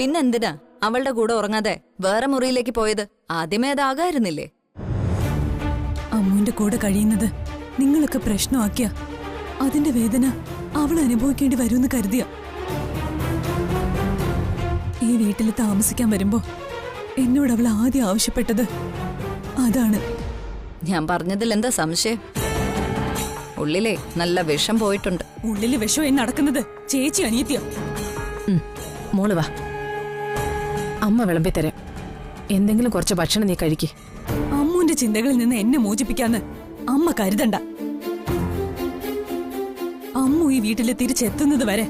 പിന്നെന്തിനാ അവളുടെ കൂടെ ഉറങ്ങാതെ വേറെ മുറിയിലേക്ക് പോയത്? ആദ്യമേ അതാകായിരുന്നില്ലേ? അമ്മുവിന്റെ കൂടെ കഴിയുന്നത് നിങ്ങളൊക്കെ പ്രശ്നമാക്കിയ അതിന്റെ വേദന അവൾ അനുഭവിക്കേണ്ടി വരുമെന്ന് കരുതിയ ഈ വീട്ടിൽ താമസിക്കാൻ വരുമ്പോ എന്നോട് അവൾ ആദ്യം ആവശ്യപ്പെട്ടത് അതാണ്. ഞാൻ പറഞ്ഞതിൽ എന്താ സംശയം? ഉള്ളിലെ നല്ല വിഷം പോയിട്ടുണ്ട്. ഉള്ളില് വിഷം നടക്കുന്നത് ചേച്ചി അനിയത്തിയോ? മോള് വാ, അമ്മ വിളമ്പി തരാം. എന്തെങ്കിലും കുറച്ച് ഭക്ഷണം നീ കഴിക്ക്. അമ്മുവിന്റെ ചിന്തകളിൽ നിന്ന് എന്നെ മോചിപ്പിക്കാന്ന് അമ്മ കരുതണ്ട. അമ്മു ഈ വീട്ടില് തിരിച്ചെത്തുന്നത് വരെ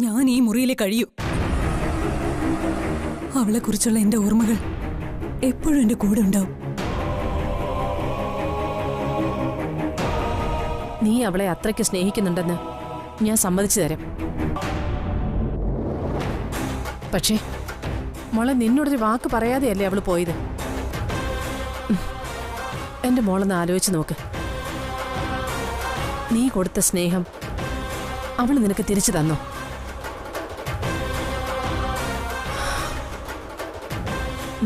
ഞാൻ ഈ മുറിയിലെ കഴിയൂ. അവളെ കുറിച്ചുള്ള എന്റെ ഓർമ്മകൾ എപ്പോഴും എന്റെ കൂടെ ഉണ്ടാവും. നീ അവളെ അത്രയ്ക്ക് സ്നേഹിക്കുന്നുണ്ടെന്ന് ഞാൻ സമ്മതിച്ചു തരാം. പക്ഷേ മോളെ, നിന്നോടൊരു വാക്ക് പറയാതെയല്ലേ അവള് പോയത്? എന്റെ മോളൊന്ന് ആലോചിച്ച് നോക്ക്. നീ കൊടുത്ത സ്നേഹം അവള് നിനക്ക് തിരിച്ചു തന്നോ?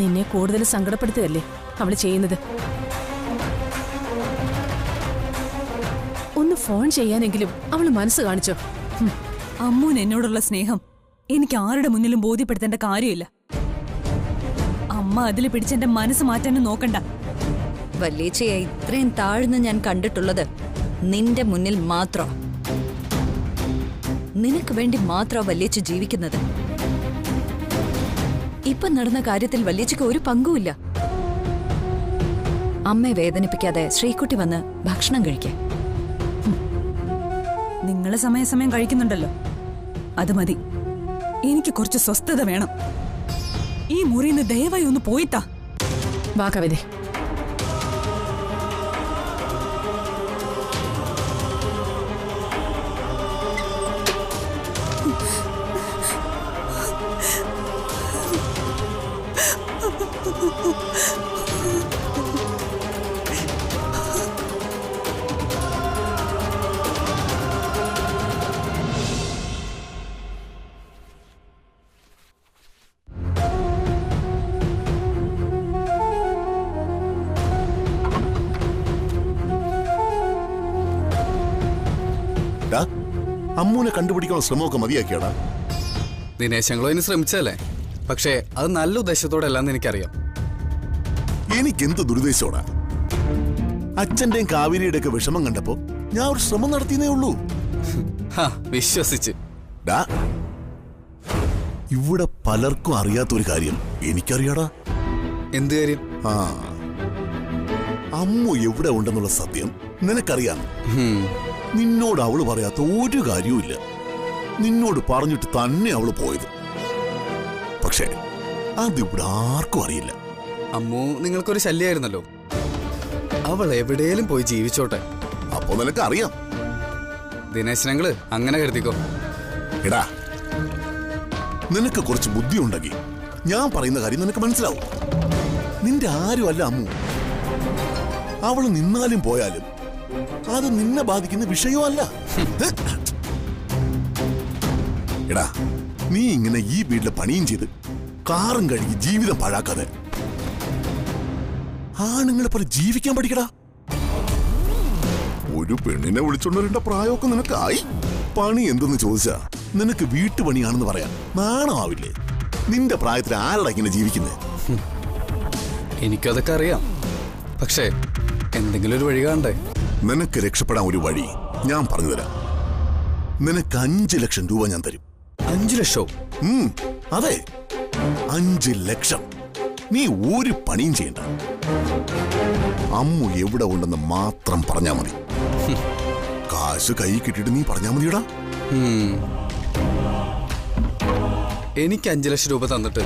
നിന്നെ കൂടുതൽ സങ്കടപ്പെടുത്തുകയല്ലേ അവള് ചെയ്യുന്നത്? ഒന്ന് ഫോൺ ചെയ്യാനെങ്കിലും അവള് മനസ്സ് കാണിച്ചോ? അമ്മൂന് എന്നോടുള്ള സ്നേഹം എനിക്ക് ആരുടെ മുന്നിലും ബോധ്യപ്പെടുത്തേണ്ട കാര്യമില്ല. അമ്മ അതിൽ പിടിച്ചെന്റെ മനസ്സ് മാറ്റാനും നോക്കണ്ട. വല്യേച്ചയെ ഇത്രയും താഴ്ന്ന് ഞാൻ കണ്ടിട്ടുള്ളത് നിന്റെ മുന്നിൽ മാത്രം. നിനക്ക് വേണ്ടി മാത്രം വല്യേച്ച ജീവിക്കുന്നത്. ഇപ്പൊ നടന്ന കാര്യത്തിൽ വല്യേച്ചയ്ക്ക് ഒരു പങ്കുമില്ല. അമ്മയെ വേദനിപ്പിക്കാതെ ശ്രീകുട്ടി വന്ന് ഭക്ഷണം കഴിക്കേ. നിങ്ങള് സമയാസമയം കഴിക്കുന്നുണ്ടല്ലോ, അത് മതി. എനിക്ക് കുറച്ച് സ്വസ്ഥത വേണം. ഈ മുറിന്ന് ദയവായി ഒന്ന് പോയിത്താ. വാ കവിതേ. അമ്മൂനെ കണ്ടുപിടിക്കാനുള്ള ശ്രമമൊക്കെ മതിയാക്കിയാടാ. ദിനേശ്, ഞങ്ങളോ ഇനി ശ്രമിച്ചല്ലേ? പക്ഷേ അത് നല്ല ഉദ്ദേശത്തോടെ അല്ലാന്ന് എനിക്കറിയാം. എനിക്കെന്ത് ദുരുദ്ദേശോടാ? അച്ഛന്റെയും കാവേരിയുടെ ഒക്കെ വിഷമം കണ്ടപ്പോ ഞാൻ ഒരു ശ്രമം നടത്തിയേ ഉള്ളൂ. വിശ്വസിച്ച് ഇവിടെ പലർക്കും അറിയാത്തൊരു കാര്യം എനിക്കറിയാടാ. എന്ത് കാര്യം? അമ്മു എവിടെ ഉണ്ടെന്നുള്ള സത്യം നിനക്കറിയാം. നിന്നോട് അവള് പറയാത്ത ഒരു കാര്യവുമില്ല. നിന്നോട് പറഞ്ഞിട്ട് തന്നെ അവള് പോയത്. പക്ഷേ അതിവിടെ ആർക്കും അറിയില്ല. അമ്മു നിങ്ങൾക്കൊരു ശല്യായിരുന്നല്ലോ. അവൾ എവിടെയും പോയി ജീവിച്ചോട്ടെ. അപ്പൊ നിനക്ക് അറിയാം. ദിനേശ്, ഞങ്ങള് അങ്ങനെ കരുതിക്കോ. എടാ, നിനക്ക് കുറച്ച് ബുദ്ധി ഉണ്ടെങ്കിൽ ഞാൻ പറയുന്ന കാര്യം നിനക്ക് മനസ്സിലാവും. നിന്റെ ആരും അല്ല അമ്മു. അവള് നിന്നാലും പോയാലും അത് നിന്നെ ബാധിക്കുന്ന വിഷയമല്ല. എടാ, നീ ഇങ്ങനെ ഈ വീട്ടിലെ പണിയും ചെയ്ത് കാറും കഴുകി ജീവിതം പാഴാക്കാതെ ആണുങ്ങളെ പോലെ ജീവിക്കാൻ പഠിക്കടാ. ഒരു പെണ്ണിനെ വിളിച്ചോണ്ടവരുടെ പ്രായമൊക്കെ നിനക്കായി. പണി എന്തെന്ന് ചോദിച്ചാ നിനക്ക് വീട്ടുപണിയാണെന്ന് പറയാൻ നാണമാവില്ലേ? നിന്റെ പ്രായത്തിൽ ആരടാ ഇങ്ങനെ ജീവിക്കുന്നത്? എനിക്കതൊക്കെ അറിയാം. പക്ഷേ എന്തെങ്കിലും ഒരു വഴി കാണണ്ടേ? നിനക്ക് രക്ഷപ്പെടാൻ ഒരു വഴി ഞാൻ പറഞ്ഞു തരാം. നിനക്ക് 5 ലക്ഷം രൂപ ഞാൻ തരും. 5 ലക്ഷവും? അതെ, 5 ലക്ഷം. നീ ഒരു പണിയും ചെയ്യണ്ട. അമ്മു എവിടെ ഉണ്ടെന്ന് മാത്രം പറഞ്ഞാ മതി. കാശ് കൈ കിട്ടിയിട്ട് നീ പറഞ്ഞാ മതിയടാ. എനിക്ക് 5 ലക്ഷം രൂപ തന്നിട്ട്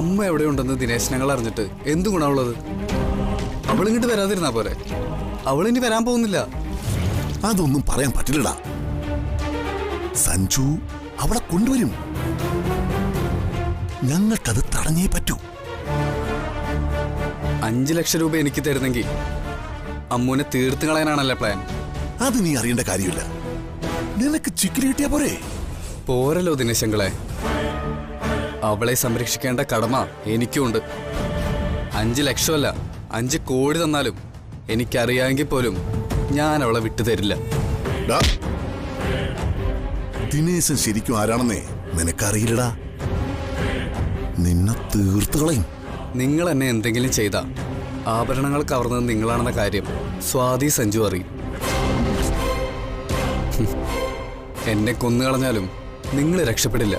അമ്മ എവിടെയുണ്ടെന്ന് ദിനേശ് ഞങ്ങൾ അറിഞ്ഞിട്ട് എന്ത് ഗുണമുള്ളത്? അവളിങ്ങോട്ട് വരാതിരുന്നാ പോരെ? അവളിനി വരാൻ പോകുന്നില്ല. അതൊന്നും പറയാൻ പറ്റില്ലടാ. സഞ്ജു അവളെ കൊണ്ടുവരും. ഞങ്ങൾക്കത് തടഞ്ഞേ പറ്റൂ. 5 ലക്ഷം രൂപ എനിക്ക് തരുന്നെങ്കിൽ അമ്മൂനെ തീർത്ത് കളയാനാണല്ലേ പ്ലാൻ? അത് നീ അറിയേണ്ട കാര്യമില്ല. നിനക്ക് ചിക്കൻ കിട്ടിയാ പോരെ? പോരല്ലോ ദിനേശങ്ങളെ. അവളെ സംരക്ഷിക്കേണ്ട കടമ എനിക്കുണ്ട്. 5 ലക്ഷമല്ല 5 കോടി തന്നാലും എനിക്കറിയാമെങ്കിൽ പോലും ഞാൻ അവളെ വിട്ടുതരില്ല. ദിനേശൻ ശരിക്കും ആരാണെന്നേ നിനക്കറിയില്ലടാ. നിന്നെ തീർത്തു കളയും. നിങ്ങൾ എന്നെ എന്തെങ്കിലും ചെയ്താ ആഭരണങ്ങൾ കവർന്നത് നിങ്ങളാണെന്ന കാര്യം സ്വാതി സഞ്ജു അറിയും. എന്നെ കൊന്നുകളഞ്ഞാലും നിങ്ങൾ രക്ഷപ്പെടില്ല.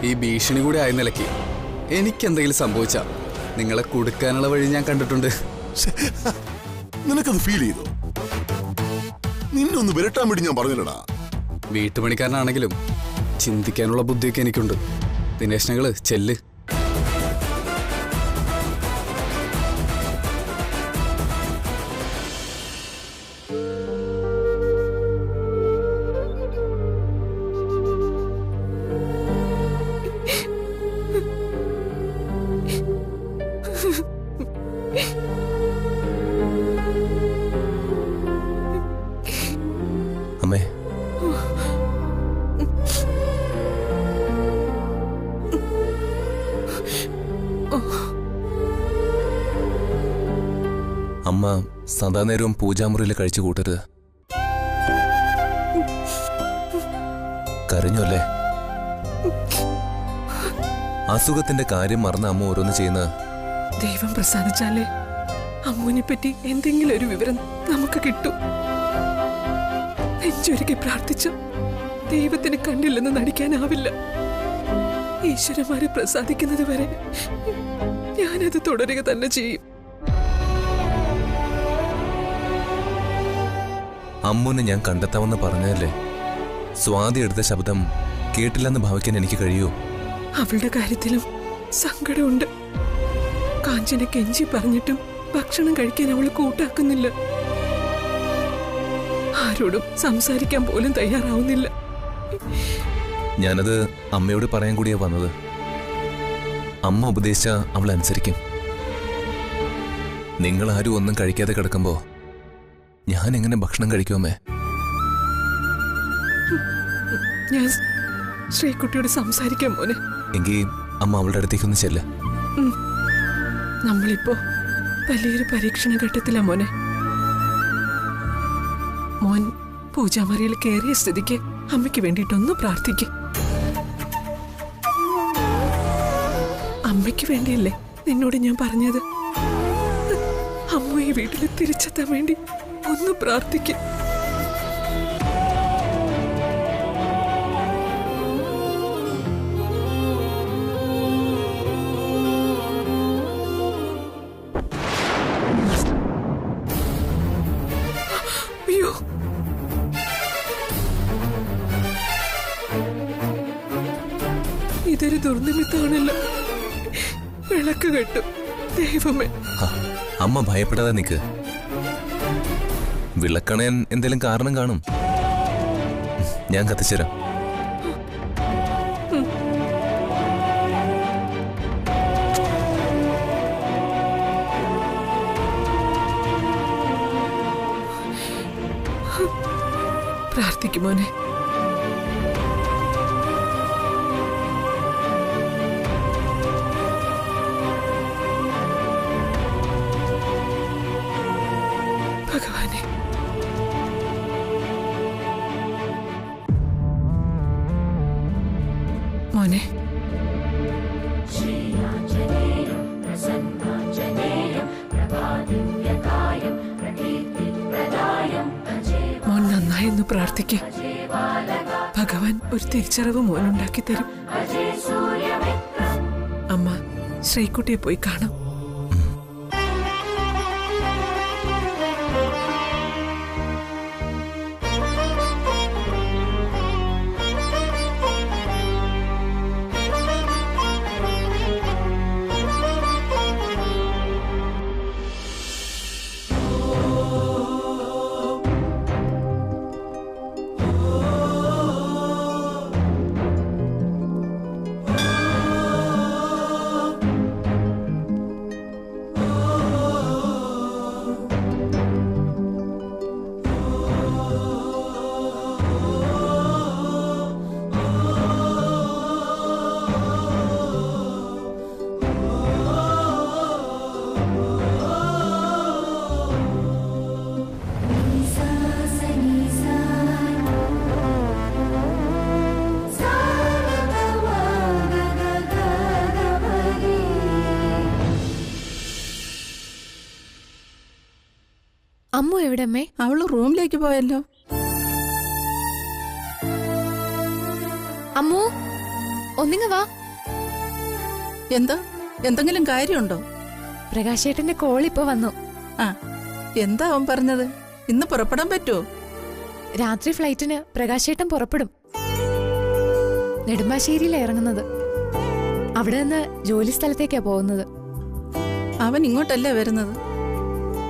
ഈ ഭീഷണി കൂടി ആയ നിലയ്ക്ക് എനിക്കെന്തെങ്കിലും സംഭവിച്ചാ നിങ്ങളെ കൊടുക്കാനുള്ള വഴി ഞാൻ കണ്ടിട്ടുണ്ട്. നിനക്കത് ഫീൽ ചെയ്തോ? നിന്നൊന്ന് വിരട്ടാൻ വേണ്ടി ഞാൻ പറഞ്ഞില്ലടാ. വീട്ടുപണിക്കാരനാണെങ്കിലും ചിന്തിക്കാനുള്ള ബുദ്ധിയൊക്കെ എനിക്കുണ്ട്. ദിനേശനകള് ചെല്ല്. അമ്മേ, അമ്മ സദാ നേരവും പൂജാമുറിയിൽ കഴിച്ചു കൂട്ടരുത്. കരഞ്ഞല്ലേ? അസുഖത്തിന്റെ കാര്യം മറന്ന് അമ്മ ഓരോന്ന് ചെയ്യുന്ന ദൈവം പ്രസാദിച്ചാലേ അമ്മുവിനെ പറ്റി എന്തെങ്കിലും ഒരു വിവരം നമുക്ക് കിട്ടും. നെഞ്ചൊരുക്കി പ്രാർത്ഥിച്ച ദൈവത്തിന് കണ്ടില്ലെന്ന് നടിക്കാനാവില്ല. ഈശ്വരന്മാരെ പ്രസാദിക്കുന്നത് വരെ ഞാനത് തുടരുക തന്നെ ചെയ്യും. അമ്മുവിനെ ഞാൻ കണ്ടെത്താമെന്ന് പറഞ്ഞതല്ലേ? സ്വാതി എടുത്ത ശബ്ദം കേട്ടില്ലെന്ന് ഭാവിക്കാൻ എനിക്ക് കഴിയുമോ? അവളുടെ കാര്യത്തിലും സങ്കടമുണ്ട്. കാഞ്ചന കെഞ്ചി പറഞ്ഞിട്ടും ഭക്ഷണം കഴിക്കാൻ അവള് കൂട്ടാക്കുന്നില്ല. ആരോടും സംസാരിക്കാൻ പോലും തയ്യാറാവുന്നില്ല. ഞാനത് അമ്മയോട് പറയാൻ കൂടിയാ വന്നത്. അമ്മ ഉപദേശിച്ച അവൾ അനുസരിക്കും. നിങ്ങൾ ആരും ഒന്നും കഴിക്കാതെ കിടക്കുമ്പോ ഞാൻ എങ്ങനെ ഭക്ഷണം കഴിക്കുമേ? ഞാൻ ശ്രീകുട്ടിയോട് സംസാരിക്കാം മോനെ. എങ്കിൽ അമ്മ അവളുടെ അടുത്തേക്കൊന്ന് ചെല്ല്. നമ്മളിപ്പോ വലിയൊരു പരീക്ഷണ ഘട്ടത്തിലാ മോനെ. മോൻ പൂജാമറിയിൽ കയറിയ സ്ഥിതിക്ക് അമ്മയ്ക്ക് വേണ്ടിയിട്ടൊന്ന് പ്രാർത്ഥിക്കും. അമ്മയ്ക്ക് വേണ്ടിയല്ലേ നിന്നോട് ഞാൻ പറഞ്ഞത്? അമ്മ ഈ വീട്ടിൽ തിരിച്ചെത്താൻ വേണ്ടി ഒന്ന് പ്രാർത്ഥിക്കും. അയ്യോ, ഇതൊരു ദുർനിമിത്താണല്ലോ. വിളക്ക് കെട്ടു. ദൈവമേ, അമ്മ ഭയപ്പെടാതെ നിക്ക്. വിളക്കണയാൻ എന്തെങ്കിലും കാരണം കാണും. ഞാൻ കത്തിച്ചേരാം. പ്രാർത്ഥിക്കും മോനെ. ഭഗവാനെ, മോനെ, മോൻ നന്നായെന്ന് പ്രാർത്ഥിക്ക. ഭഗവാൻ ഒരു തിരിച്ചറിവ് മോനുണ്ടാക്കി തരും. അമ്മ ശ്രീകുട്ടിയെ പോയി കാണാം. അമ്മു എവിടെ അമ്മേ? അവള് റൂമിലേക്ക് പോയല്ലോ. അമ്മു ഒന്നിങ്ങ വാ. എന്താ, എന്തെങ്കിലും കാര്യമുണ്ടോ? പ്രകാശേട്ടന്റെ കോൾ ഇപ്പൊ വന്നു. ആ, എന്താ അവൻ പറഞ്ഞത്? ഇന്ന് പുറപ്പെടാൻ പറ്റുമോ? രാത്രി ഫ്ലൈറ്റിന് പ്രകാശേട്ടൻ പുറപ്പെടും. നെടുമ്പാശ്ശേരിയിലാ ഇറങ്ങുന്നത്. അവിടെ നിന്ന് ജോലി സ്ഥലത്തേക്കാ പോകുന്നത്. അവൻ ഇങ്ങോട്ടല്ലേ വരുന്നത്?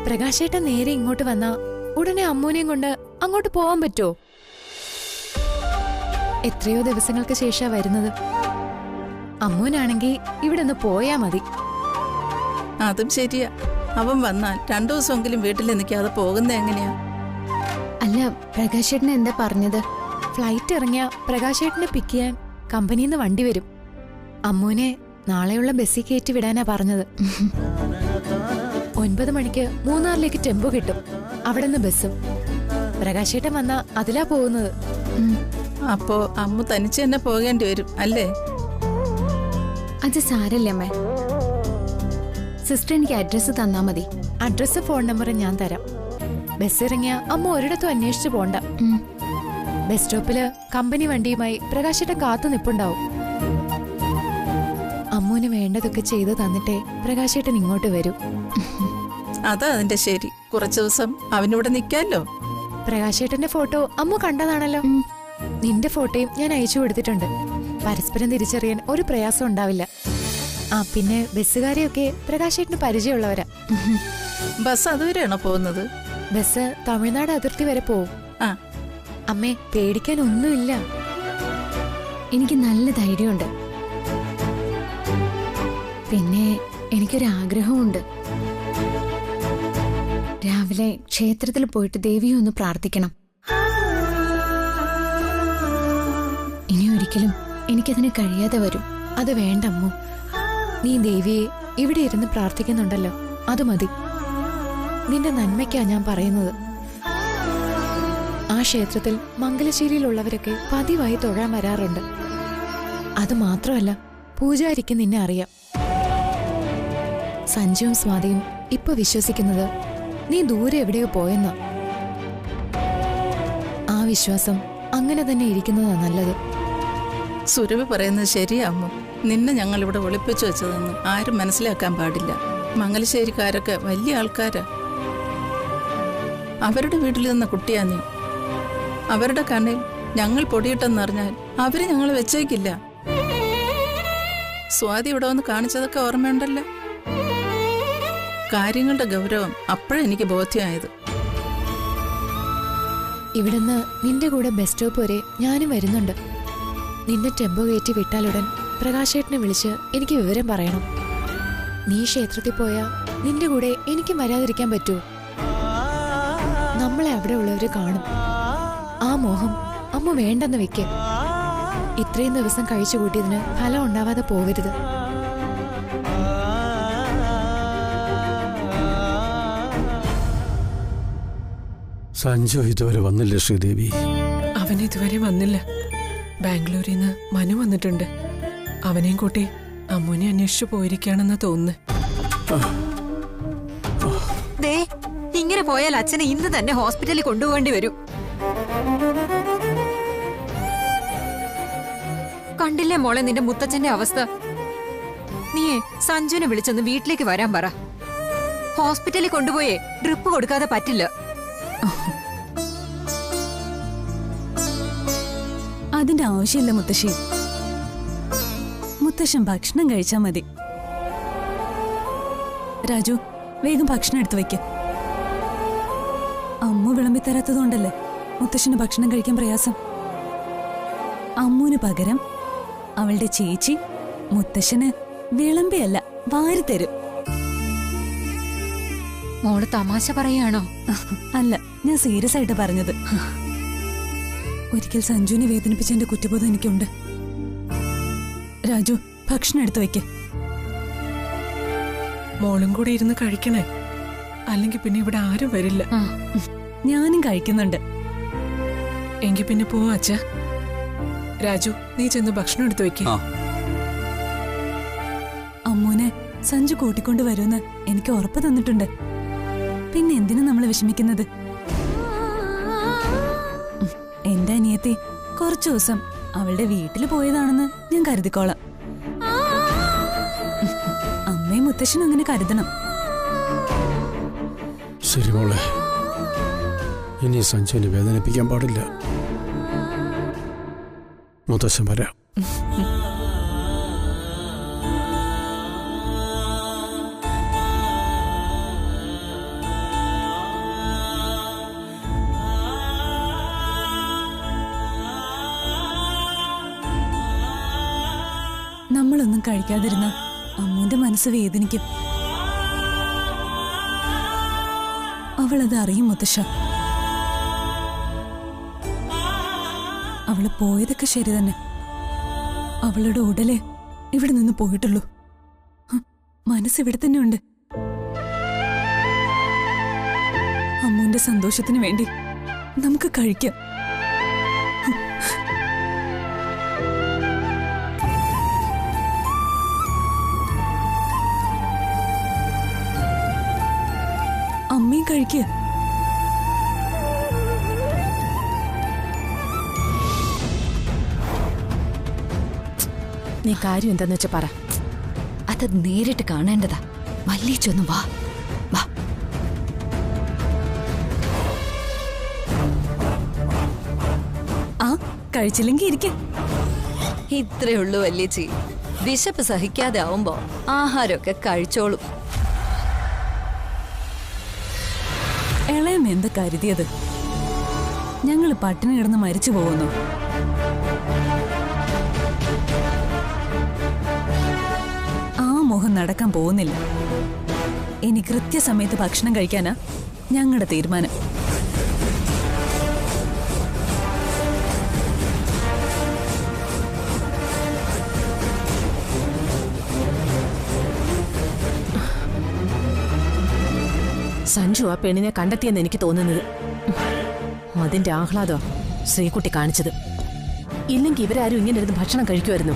പ്രകാശേട്ടൻ നേരെ ഇങ്ങോട്ട് വന്നാ ഉടനെ അമ്മൂനെയും കൊണ്ട് അങ്ങോട്ട് പോവാൻ പറ്റുമോ? എത്രയോ ദിവസങ്ങൾക്ക് ശേഷാ വരുന്നത്. അമ്മൂനാണെങ്കി ഇവിടെ നിന്ന് പോയാ മതി. അതും ശരിയാ. അവൻ വന്നാൽ 2 ദിവസമെങ്കിലും വീട്ടിൽ നിൽക്കാതെ പോകുന്നത് എങ്ങനെയാ? അല്ല, പ്രകാശേട്ടൻ എന്താ പറഞ്ഞത്? ഫ്ലൈറ്റ് ഇറങ്ങിയ പ്രകാശേട്ടനെ പിക്ക് ചെയ്യാൻ കമ്പനിയിൽ നിന്ന് വണ്ടി വരും. അമ്മൂനെ നാളെയുള്ള ബസ്സിൽ കയറ്റി വിടാനാ പറഞ്ഞത്. 9 മണിക്ക് മൂന്നാറിലേക്ക് ടെമ്പോ കിട്ടും. അവിടെ നിന്ന് ബസ്സും. പ്രകാശേട്ടൻ വന്നാ അതിലാ പോകുന്നത്. അപ്പോ അമ്മു തനിച്ച് തന്നെ പോകേണ്ടി വരും അല്ലേ? അത് സാരല്ലേ അമ്മേ. സിസ്റ്റർ എനിക്ക് അഡ്രസ്സ് തന്നാ മതി. അഡ്രസ്സ് ഫോൺ നമ്പർ ഞാൻ തരാം. ബസ് ഇറങ്ങിയ അമ്മ ഒരിടത്തും അന്വേഷിച്ചു പോണ്ട. ബസ് സ്റ്റോപ്പില് കമ്പനി വണ്ടിയുമായി പ്രകാശേട്ടൻ കാത്തു നിപ്പുണ്ടാവും. അമ്മൂന് വേണ്ടതൊക്കെ ചെയ്തു തന്നിട്ടേ പ്രകാശേട്ടൻ ഇങ്ങോട്ട് വരൂ. അതാ അതിന്റെ ശരി. കുറച്ചു ദിവസം അവനിവിടെ നിൽക്കാമല്ലോ. പ്രകാശേട്ടന്റെ ഫോട്ടോ അമ്മു കണ്ടതാണല്ലോ. നിന്റെ ഫോട്ടോയും ഞാൻ അയച്ചു കൊടുത്തിട്ടുണ്ട്. പരസ്പരം തിരിച്ചറിയാൻ ഒരു പ്രയാസം ഉണ്ടാവില്ല. ആ, പിന്നെ ബസ്സുകാരെയൊക്കെ പ്രകാശേട്ടന് പരിചയമുള്ളവരാ. ബസ് അതുവരെയാണോ പോകുന്നത്? ബസ് തമിഴ്നാട് അതിർത്തി വരെ പോവും. ആ, അമ്മേ, പേടിക്കാൻ ഒന്നുമില്ല. എനിക്ക് നല്ല ധൈര്യമുണ്ട്. പിന്നെ എനിക്കൊരാഗ്രഹമുണ്ട്. രാവിലെ ക്ഷേത്രത്തിൽ പോയിട്ട് ദേവിയെ ഒന്ന് പ്രാർത്ഥിക്കണം. ഇനി ഒരിക്കലും എനിക്കതിന് കഴിയാതെ വരും. അത് വേണ്ട അമ്മു. നീ ദേവിയെ ഇവിടെ ഇരുന്ന് പ്രാർത്ഥിക്കുന്നുണ്ടല്ലോ, അത് മതി. നിന്റെ നന്മയ്ക്കാ ഞാൻ പറയുന്നത്. ആ ക്ഷേത്രത്തിൽ മംഗലശ്ശേരിയിലുള്ളവരൊക്കെ പതിവായി തൊഴാൻ വരാറുണ്ട്. അത് മാത്രമല്ല, പൂജാരിക്ക് നിന്നെ അറിയാം. സഞ്ജുവും സ്വാതിയും ഇപ്പൊ വിശ്വസിക്കുന്നത് നീ ദൂരെ എവിടെയോ പോയെന്നാ. ആ വിശ്വാസം അങ്ങനെ തന്നെ ഇരിക്കുന്നതാ നല്ലത്. സുരഭി പറയുന്നത് ശരിയാ അമ്മു. നിന്നെ ഞങ്ങൾ ഇവിടെ ഒളിപ്പിച്ചു വെച്ചതെന്ന് ആരും മനസ്സിലാക്കാൻ പാടില്ല. മംഗലശ്ശേരിക്കാരൊക്കെ വലിയ ആൾക്കാരാ. അവരുടെ വീട്ടിൽ നിന്ന കുട്ടിയാ നീ. അവരുടെ കണ്ണിൽ ഞങ്ങൾ പൊടിയിട്ടെന്നറിഞ്ഞാൽ അവര് ഞങ്ങൾ വെച്ചേക്കില്ല. സ്വാതി ഇവിടെ വന്ന് കാണിച്ചതൊക്കെ ഓർമ്മയുണ്ടല്ലോ. കാര്യങ്ങളുടെ ഗൗരവം അപ്പോഴെനിക്ക് ബോധ്യമായത്. ഇവിടുന്ന് നിന്റെ കൂടെ ബസ് സ്റ്റോപ്പ് വരെ ഞാനും വരുന്നുണ്ട്. നിന്നെ ടെമ്പോ കയറ്റി വിട്ടാലുടൻ പ്രകാശേട്ടനെ വിളിച്ച് എനിക്ക് വിവരം പറയണം. നീ ക്ഷേത്രത്തിൽ പോയാ നിന്റെ കൂടെ എനിക്കും വരാതിരിക്കാൻ പറ്റുമോ? നമ്മളെ അവിടെ ഉള്ളവര് കാണും. ആ മോഹം അമ്മ വേണ്ടെന്ന് വെക്ക്. ഇത്രയും ദിവസം കഴിച്ചു കൂട്ടിയതിന് ഫലം ഉണ്ടാവാതെ പോകരുത്. സഞ്ജു ഇതുവരെ വന്നില്ല ശ്രീദേവി. അവൻ ഇതുവരെ വന്നില്ല. ബാംഗ്ലൂരിൽ നിന്ന് മനു വന്നിട്ടുണ്ട്. അവനെയും കൂട്ടി അമ്മൂനെ അന്വേഷിച്ചു പോയിരിക്കുകയാണെന്ന് തോന്നുന്നു. ഇങ്ങനെ പോയാൽ അച്ഛനെ ഇന്ന് തന്നെ ഹോസ്പിറ്റലിൽ കൊണ്ടുപോകേണ്ടി വരും. കണ്ടില്ലേ മോളെ നിന്റെ മുത്തച്ഛന്റെ അവസ്ഥ? നീയേ സഞ്ജുവിനെ വിളിച്ചൊന്ന് വീട്ടിലേക്ക് വരാൻ പറ. ഹോസ്പിറ്റലിൽ കൊണ്ടുപോയേ ഡ്രിപ്പ് കൊടുക്കാതെ പറ്റില്ല. അതിന്റെ ആവശ്യമില്ല മുത്തശ്ശി. മുത്തശ്ശൻ ഭക്ഷണം കഴിച്ചാ മതി. രാജു, വേഗം ഭക്ഷണം എടുത്തു വെക്ക. അമ്മു വിളമ്പിത്തരാത്തതുകൊണ്ടല്ലേ മുത്തശ്ശന് ഭക്ഷണം കഴിക്കാൻ പ്രയാസം. അമ്മുവിന് പകരം അവളുടെ ചേച്ചി മുത്തശ്ശന് വിളമ്പിയല്ല വാരിത്തരും. മോള് തമാശ പറയാണോ? അല്ല, ഞാൻ സീരിയസ് ആയിട്ട് പറഞ്ഞത്. ഒരിക്കൽ സഞ്ജുവിനെ വേദനിപ്പിച്ചതിന്റെ കുറ്റബോധം എനിക്കുണ്ട്. രാജു, ഭക്ഷണം എടുത്തു വെക്ക. മോളും കൂടി ഇരുന്ന് കഴിക്കണേ, അല്ലെങ്കിൽ പിന്നെ ഇവിടെ ആരും വരില്ല. ഞാനും കഴിക്കുന്നുണ്ട്. എങ്കിൽ പിന്നെ പോവാ അച്ഛാ. രാജു, നീ ചെന്ന് ഭക്ഷണം എടുത്തു വെക്ക. അമ്മൂനെ സഞ്ജു കൂട്ടിക്കൊണ്ട് വരുമെന്ന് എനിക്ക് ഉറപ്പ് തന്നിട്ടുണ്ട്. പിന്നെ എന്തിനു നമ്മൾ വിഷമിക്കുന്നത്? എന്റെ അനിയത്തി കുറച്ചു ദിവസം അവളുടെ വീട്ടിൽ പോയതാണെന്ന് ഞാൻ കരുതിക്കോളാം. അമ്മയും മുത്തശ്ശനും അങ്ങനെ കരുതണം. ശരി മോളെ, ഇനി സഞ്ജുവിനെ വേദനിപ്പിക്കാൻ പാടില്ല. മുത്തശ്ശൻ വരാം. നമ്മളൊന്നും കഴിക്കാതിരുന്ന അമ്മൂന്റെ മനസ്സ് വേദനിക്കും. അവളത് അറിയും മുത്തശ്ശ. അവള് പോയതൊക്കെ ശരി തന്നെ. അവളുടെ ഉടലെ ഇവിടെ നിന്ന് പോയിട്ടുള്ളൂ. മനസ്സിവിടെ തന്നെ ഉണ്ട്. അമ്മൂന്റെ സന്തോഷത്തിന് വേണ്ടി നമുക്ക് കഴിക്കാം. അമ്മയും കഴിക്കുക. നീ കാര്യം എന്താന്ന് വെച്ചാ പറ. അത് നേരിട്ട് കാണേണ്ടതാ. വല്ലിച്ചൊന്നു വാ വാ. ആ കഴിച്ചില്ലെങ്കിൽ ഇരിക്കെ. ഇത്രേ ഉള്ളൂ വല്യേച്ചി. വിശപ്പ് സഹിക്കാതെ ആവുമ്പോ ആഹാരമൊക്കെ കഴിച്ചോളും. ഇളയം എന്ത് കരുതിയത്? ഞങ്ങൾ പട്ടിണി കിടന്ന് മരിച്ചു പോകുന്നു. ആ മോഹം നടക്കാൻ പോകുന്നില്ല. ഇനി കൃത്യസമയത്ത് ഭക്ഷണം കഴിക്കാനാ ഞങ്ങളുടെ തീരുമാനം. സഞ്ജു ആ പെണ്ണിനെ കണ്ടെത്തിയെന്ന് എനിക്ക് തോന്നുന്നത്. അതിന്റെ ആഹ്ലാദം ശ്രീകുട്ടി കാണിച്ചത്. ഇല്ലെങ്കിൽ ഇവരാരും ഇങ്ങനെ ഇരുന്ന് ഭക്ഷണം കഴിക്കുമായിരുന്നു.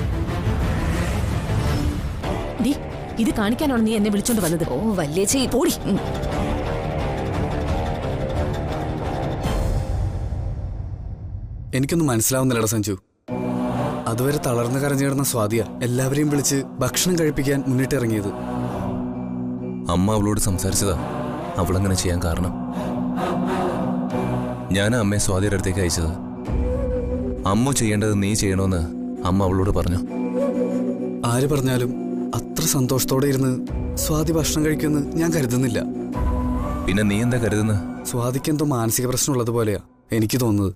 ഇത് കാണിക്കാനാണ് നീ എന്നെ വിളിച്ചോണ്ട് വന്നത്? ഓ വല്യേച്ചി പോടി. എനിക്കൊന്നും മനസ്സിലാവുന്നില്ലടാ സഞ്ജു. അതുവരെ തളർന്നു കരഞ്ഞു കിടന്ന സ്വാതിയ എല്ലാവരെയും വിളിച്ച് ഭക്ഷണം കഴിപ്പിക്കാൻ മുന്നിട്ടിറങ്ങിയത്. അമ്മ അവളോട് സംസാരിച്ചതാ അവളങ്ങനെ ചെയ്യാൻ കാരണം. ഞാനാ അമ്മയെ സ്വാതിയുടെ അടുത്തേക്ക് അയച്ചത്. അമ്മ ചെയ്യേണ്ടത് നീ ചെയ്യണമെന്ന് അമ്മ അവളോട് പറഞ്ഞു. ആര് പറഞ്ഞാലും അത്ര സന്തോഷത്തോടെ ഇരുന്ന് സ്വാതി ഭക്ഷണം കഴിക്കുമെന്ന് ഞാൻ കരുതുന്നില്ല. പിന്നെ നീ എന്താ കരുതുന്നത്? സ്വാതിക്ക് എന്തോ മാനസിക പ്രശ്നം ഉള്ളതുപോലെയാ എനിക്ക് തോന്നുന്നത്.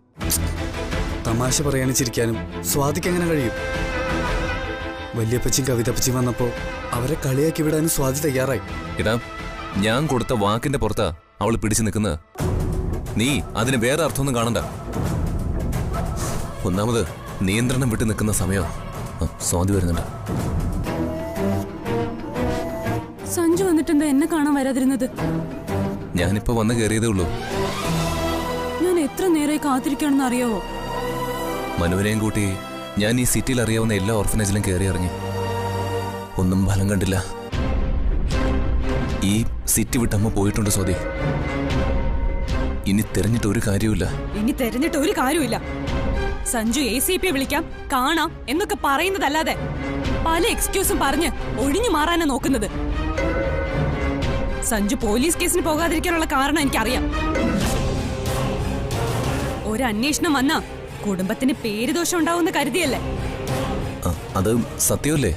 തമാശ പറയാനും ചിരിക്കാനും സ്വാതിക്ക് എങ്ങനെ കഴിയും? വല്യപ്പച്ചിയും കവിതപ്പച്ചിയും വന്നപ്പോ അവരെ കളിയാക്കി വിടാനും സ്വാതി തയ്യാറായി. ഇടാ, ഞാൻ കൊടുത്ത വാക്കിന്റെ പുറത്താ അവൾ പിടിച്ചു നിൽക്കുന്നത്. നീ അതിന് വേറെ അർത്ഥമൊന്നും കാണണ്ട. ഒന്നാമത് നിയന്ത്രണം വിട്ടു നിൽക്കുന്ന സമയം. സ്വാതി വരുന്നുണ്ട്. സഞ്ജു വന്നിട്ടെന്താ എന്നെ കാണാൻ വരാതിരുന്നത്? ഞാനിപ്പോ വന്ന് കയറിയതേ ഉള്ളൂ. ഞാൻ എത്ര നേരമായി കാത്തിരിക്കണമെന്ന് അറിയാവോ? മനുവിനെയും കൂട്ടി ഞാൻ ഈ സിറ്റിയിൽ അറിയാവുന്ന എല്ലാ ഓർഫനേജിലും കയറി ഇറങ്ങി. ഒന്നും ഫലം കണ്ടില്ല. ഈ സിറ്റി വിട്ടമ്മ പോയിട്ടുണ്ട് സ്വാതി. ഇനി തെരഞ്ഞിട്ട് ഒരു കാര്യമില്ല. ഇനി തെരഞ്ഞിട്ട് ഒരു കാര്യമില്ല. സഞ്ജു ACP വിളിക്കാം, കാണാം എന്നൊക്കെ പറയുന്നതല്ലാതെ പല എക്സ്ക്യൂസും പറഞ്ഞ് ഒഴിഞ്ഞു മാറാനാ നോക്കുന്നത്. സഞ്ജു പോലീസ് കേസിന് പോകാതിരിക്കാനുള്ള കാരണം എനിക്കറിയാം. ഒരു അന്വേഷണം വന്നാ കുടുംബത്തിന് പേരുദോഷം ഉണ്ടാവുമെന്ന് കരുതിയല്ലേ? അത് സത്യമല്ലേ?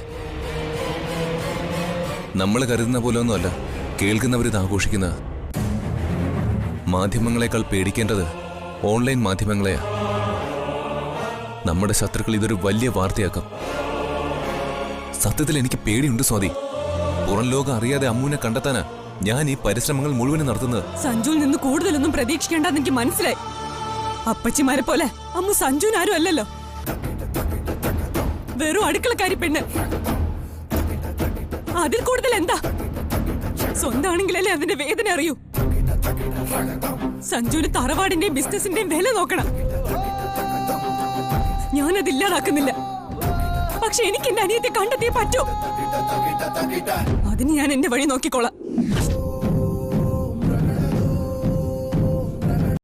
നമ്മൾ കരുതുന്ന പോലെ ഒന്നുമല്ല കേൾക്കുന്നവരിത് ആഘോഷിക്കുന്ന. മാധ്യമങ്ങളെക്കാൾ പേടിക്കേണ്ടത് ഓൺലൈൻ മാധ്യമങ്ങളെയാ. നമ്മുടെ ശത്രുക്കൾ ഇതൊരു വലിയ വാർത്തയാക്കാം. സത്യത്തിൽ എനിക്ക് പേടിയുണ്ട് സ്വാതി. പുറം ലോകം അറിയാതെ അമ്മൂനെ കണ്ടെത്താനാ ഞാൻ ഈ പരിശ്രമങ്ങൾ മുഴുവനും നടത്തുന്നത്. സഞ്ജുവിൽ നിന്ന് കൂടുതലൊന്നും പ്രതീക്ഷിക്കേണ്ടെന്ന് എനിക്ക് മനസ്സിലായി. അപ്പച്ചിമാരെ പോലെ അമ്മു സഞ്ജുവിനാരും അല്ലല്ലോ. വെറും അടുക്കളക്കാരി പെണ്ണ്. അതിൽ കൂടുതൽ എന്താ? സ്വന്തമാണെങ്കിലല്ലേ അതിന്റെ വേദന അറിയൂ. സഞ്ജുവിന് തറവാടിന്റെയും ബിസിനസിന്റെയും വില നോക്കണം. ഞാനതില്ലാതാക്കുന്നില്ല. പക്ഷെ എനിക്ക് എന്റെ അനിയത്തെ കണ്ടെത്തിയേ പറ്റൂ. അതിന് ഞാൻ എന്റെ വഴി നോക്കിക്കോളാം.